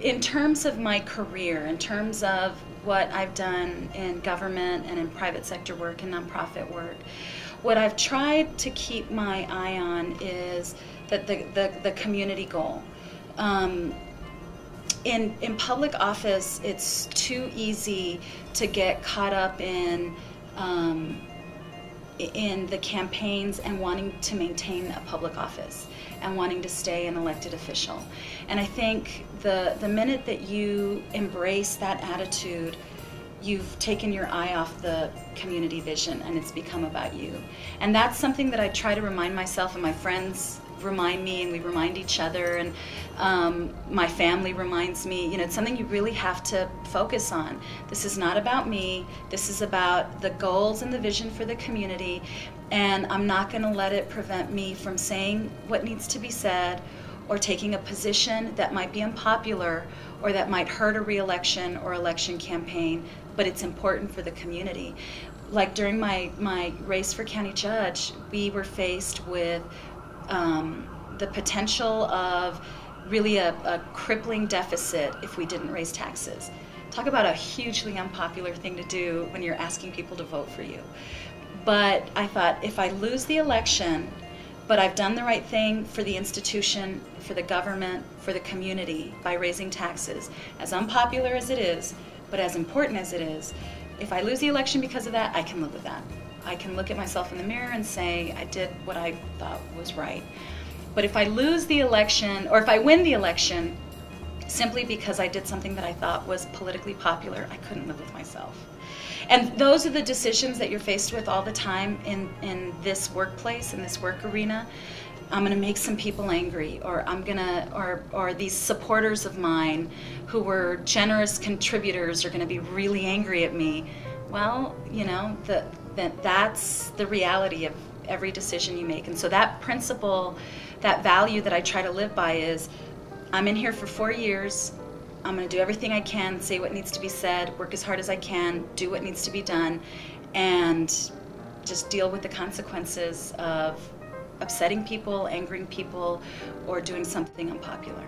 in terms of my career, in terms of what I've done in government and in private sector work and nonprofit work, what I've tried to keep my eye on is that the community goal. In public office, it's too easy to get caught up in the campaigns and wanting to maintain a public office and wanting to stay an elected official. And I think the minute that you embrace that attitude, you've taken your eye off the community vision and it's become about you. And that's something that I try to remind myself, and my friends remind me, and we remind each other, and my family reminds me. You know, it's something you really have to focus on. This is not about me. This is about the goals and the vision for the community, and I'm not going to let it prevent me from saying what needs to be said or taking a position that might be unpopular or that might hurt a re-election or election campaign, but it's important for the community. Like during my race for county judge, we were faced with the potential of really a crippling deficit if we didn't raise taxes. Talk about a hugely unpopular thing to do when you're asking people to vote for you. But I thought, if I lose the election, but I've done the right thing for the institution, for the government, for the community by raising taxes, as unpopular as it is, but as important as it is, if I lose the election because of that, I can live with that. I can look at myself in the mirror and say, I did what I thought was right. But if I lose the election, or if I win the election, simply because I did something that I thought was politically popular, I couldn't live with myself. And those are the decisions that you're faced with all the time in this workplace, in this work arena. I'm going to make some people angry, or I'm going to, or these supporters of mine who were generous contributors are going to be really angry at me. Well, you know, that's the reality of every decision you make. And so that principle, that value that I try to live by is, I'm in here for 4 years. I'm going to do everything I can, say what needs to be said, work as hard as I can, do what needs to be done, and just deal with the consequences of upsetting people, angering people, or doing something unpopular.